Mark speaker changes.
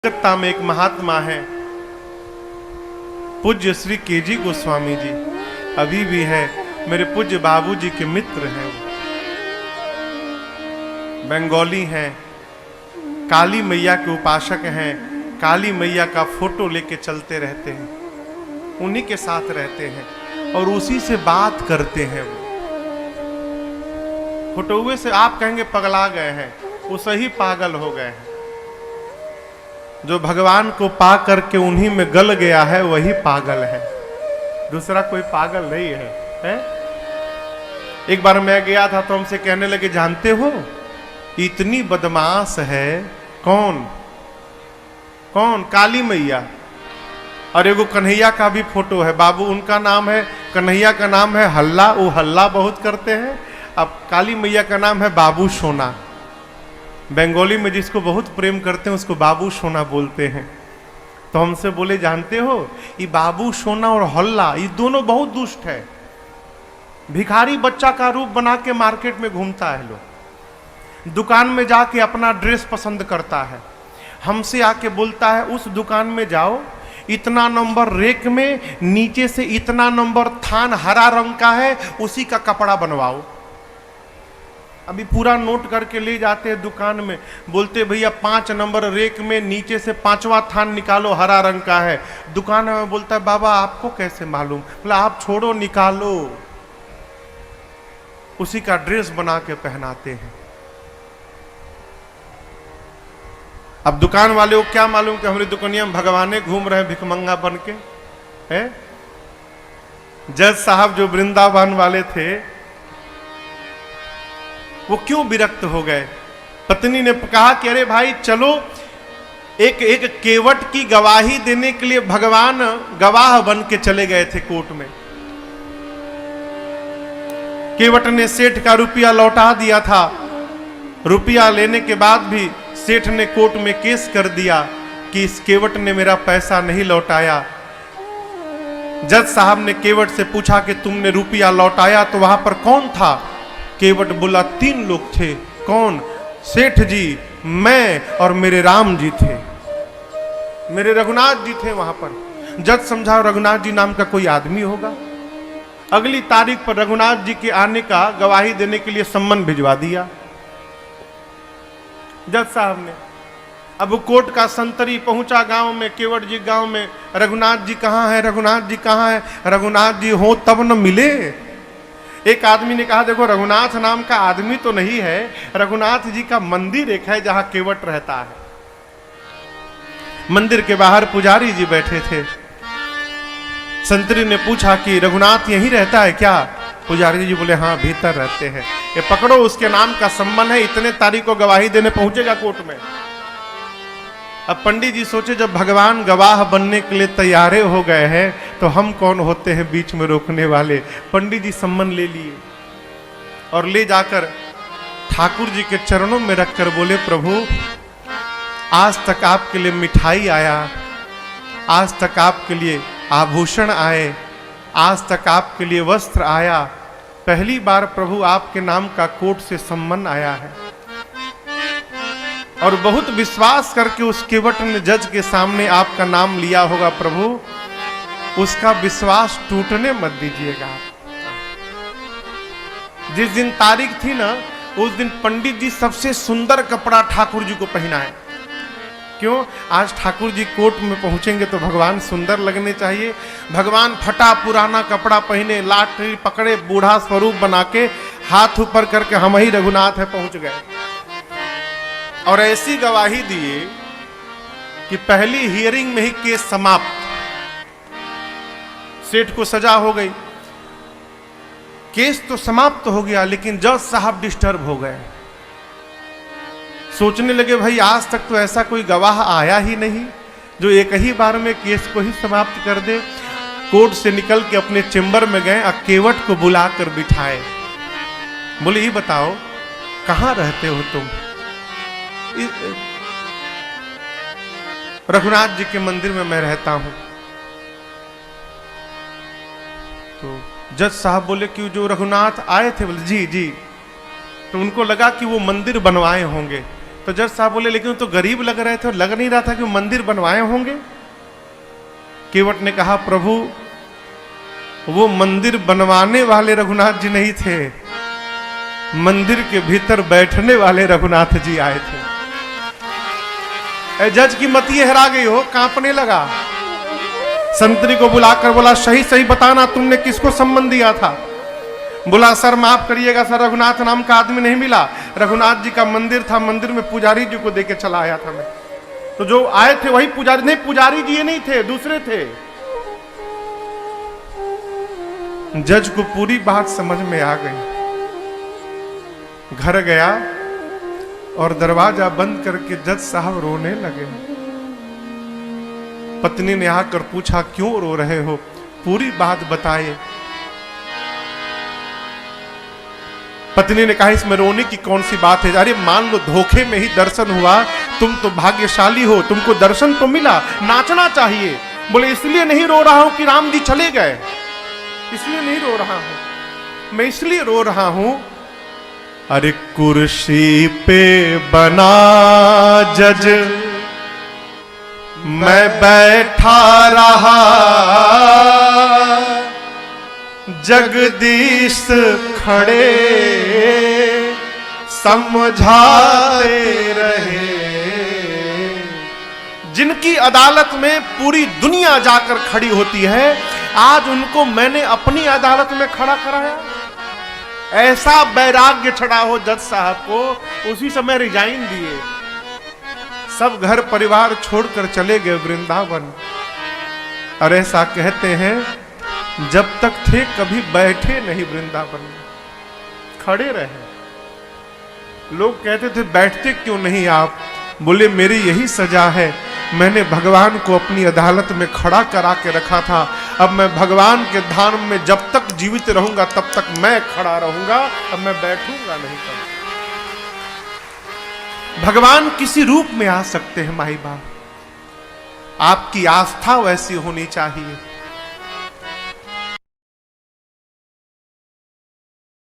Speaker 1: कलकत्ता में एक महात्मा है, पूज्य श्री केजी गोस्वामी जी, अभी भी है, मेरे पूज्य बाबूजी के मित्र हैं। बंगाली हैं, काली मैया के उपासक हैं, काली मैया का फोटो लेके चलते रहते हैं, उन्हीं के साथ रहते हैं और उसी से बात करते हैं। वो फोटोए से आप कहेंगे पगला गए हैं, वो सही पागल हो गए हैं। जो भगवान को पा करके उन्हीं में गल गया है वही पागल है, दूसरा कोई पागल नहीं है? एक बार मैं गया था तो हमसे कहने लगे, जानते हो इतनी बदमाश है कौन? कौन? काली मैया। और एगो कन्हैया का भी फोटो है, बाबू उनका नाम है, कन्हैया का नाम है हल्ला, वो हल्ला बहुत करते हैं। अब काली मैया का नाम है बाबू सोना। बंगाली में जिसको बहुत प्रेम करते हैं उसको बाबू सोना बोलते हैं। तो हमसे बोले, जानते हो ये बाबू सोना और हल्ला ये दोनों बहुत दुष्ट है। भिखारी बच्चा का रूप बना के मार्केट में घूमता है, लोग दुकान में जाके अपना ड्रेस पसंद करता है, हमसे आके बोलता है उस दुकान में जाओ, इतना नंबर रेक में नीचे से इतना नंबर थान हरा रंग का है, उसी का कपड़ा बनवाओ। अभी पूरा नोट करके ले जाते हैं दुकान में, बोलते भैया 5 नंबर रेक में नीचे से 5वां थान निकालो, हरा रंग का है। दुकान में बोलता है, बाबा आपको कैसे मालूम? बोला आप छोड़ो, निकालो। उसी का ड्रेस बना के पहनाते हैं। अब दुकान वाले को क्या मालूम कि हमारी दुकानिया में भगवाने घूम रहे हैं भिखमंगा बन के है? जज साहब जो वृंदावन वाले थे वो क्यों विरक्त हो गए? पत्नी ने कहा कि अरे भाई चलो, एक केवट की गवाही देने के लिए भगवान गवाह बन के चले गए थे कोर्ट में। केवट ने सेठ का रुपया लौटा दिया था, रुपया लेने के बाद भी सेठ ने कोर्ट में केस कर दिया कि इस केवट ने मेरा पैसा नहीं लौटाया। जज साहब ने केवट से पूछा कि तुमने रुपया लौटाया तो वहां पर कौन था? केवट बोला 3 लोग थे। कौन? सेठ जी, मैं और मेरे राम जी थे, मेरे रघुनाथ जी थे वहां पर। जज समझा रघुनाथ जी नाम का कोई आदमी होगा। अगली तारीख पर रघुनाथ जी के आने का गवाही देने के लिए सम्मन भिजवा दिया जज साहब ने। अब कोर्ट का संतरी पहुंचा गांव में, केवट जी गांव में, रघुनाथ जी कहां है? रघुनाथ जी कहां है? रघुनाथ जी हो तब न मिले। एक आदमी ने कहा, देखो रघुनाथ नाम का आदमी तो नहीं है, रघुनाथ जी का मंदिर एक है जहां केवट रहता है। मंदिर के बाहर पुजारी जी बैठे थे। संतरी ने पूछा कि रघुनाथ यहीं रहता है क्या? पुजारी जी बोले हाँ भीतर रहते हैं। ये पकड़ो, उसके नाम का सम्मान है, इतने तारीख को गवाही देने पहुंचेगा कोर्ट में। अब पंडित जी सोचे, जब भगवान गवाह बनने के लिए तैयारे हो गए हैं तो हम कौन होते हैं बीच में रोकने वाले। पंडित जी सम्मन ले लिए और ले जाकर ठाकुर जी के चरणों में रखकर बोले, प्रभु आज तक आपके लिए मिठाई आया, आज तक आपके लिए आभूषण आए, आज तक आपके लिए वस्त्र आया, पहली बार प्रभु आपके नाम का कोर्ट से सम्मन आया है। और बहुत विश्वास करके उस केवट ने जज के सामने आपका नाम लिया होगा, प्रभु उसका विश्वास टूटने मत दीजिएगा। जिस दिन तारीख थी ना, उस दिन पंडित जी सबसे सुंदर कपड़ा ठाकुर जी को पहनाए। क्यों? आज ठाकुर जी कोर्ट में पहुंचेंगे तो भगवान सुंदर लगने चाहिए। भगवान फटा पुराना कपड़ा पहने, लाठी पकड़े, बूढ़ा स्वरूप बना के हाथ ऊपर करके हम ही रघुनाथ है पहुंच गए। और ऐसी गवाही दिए कि पहली हियरिंग में ही केस समाप्त। सेठ को सजा हो गई, केस तो समाप्त हो गया, लेकिन जज साहब डिस्टर्ब हो गए। सोचने लगे भाई आज तक तो ऐसा कोई गवाह आया ही नहीं जो एक ही बार में केस को ही समाप्त कर दे। कोर्ट से निकल के अपने चेंबर में गए, केवट को बुलाकर बिठाए। बोले ये बताओ कहां रहते हो तुम? रघुनाथ जी के मंदिर में मैं रहता हूं। तो जज साहब बोले कि जो रघुनाथ आए थे? बोले जी जी। तो उनको लगा कि वो मंदिर बनवाए होंगे, तो तो जज साहब बोले लेकिन तो गरीब लग रहे थे और लग नहीं रहा था कि मंदिर बनवाए होंगे। केवट ने कहा प्रभु वो मंदिर बनवाने वाले रघुनाथ जी नहीं थे, मंदिर के भीतर बैठने वाले रघुनाथ जी आए थे। जज की मति हरा गई हो, कांपने लगा। संतरी को बुलाकर बोला सही सही बताना तुमने किसको सम्मान दिया था। बोला सर माफ करिएगा सर, रघुनाथ नाम का आदमी नहीं मिला, रघुनाथ जी का मंदिर था, मंदिर में पुजारी जी को देके चला आया था मैं। तो जो आए थे वही पुजारी, नहीं पुजारी जी ये नहीं थे, दूसरे थे। जज को पूरी बात समझ में आ गई। घर गया और दरवाजा बंद करके जज साहब रोने लगे। पत्नी ने आकर पूछा क्यों रो रहे हो, पूरी बात बताए। पत्नी ने कहा इसमें रोने की कौन सी बात है, अरे मान लो धोखे में ही दर्शन हुआ, तुम तो भाग्यशाली हो, तुमको दर्शन तो मिला, नाचना चाहिए। बोले इसलिए नहीं रो रहा हूं कि राम जी चले गए, इसलिए नहीं रो रहा हूं, मैं इसलिए रो रहा हूं अरे कुर्सी पे बना जज मैं बैठा रहा, जगदीश खड़े समझाते रहे। जिनकी अदालत में पूरी दुनिया जाकर खड़ी होती है, आज उनको मैंने अपनी अदालत में खड़ा कराया। ऐसा वैराग्य चढ़ा हो जज साहब को, उसी समय रिजाइन दिए, सब घर परिवार छोड़कर चले गए वृंदावन। और ऐसा कहते हैं जब तक थे कभी बैठे नहीं वृंदावन में, खड़े रहे। लोग कहते थे बैठते क्यों नहीं आप, बोले मेरी यही सजा है, मैंने भगवान को अपनी अदालत में खड़ा करा के रखा था, अब मैं भगवान के धाम में जब तक जीवित रहूंगा तब तक मैं खड़ा रहूंगा, अब मैं बैठूंगा नहीं। भगवान किसी रूप में आ सकते हैं माई बाप, आपकी आस्था वैसी होनी चाहिए।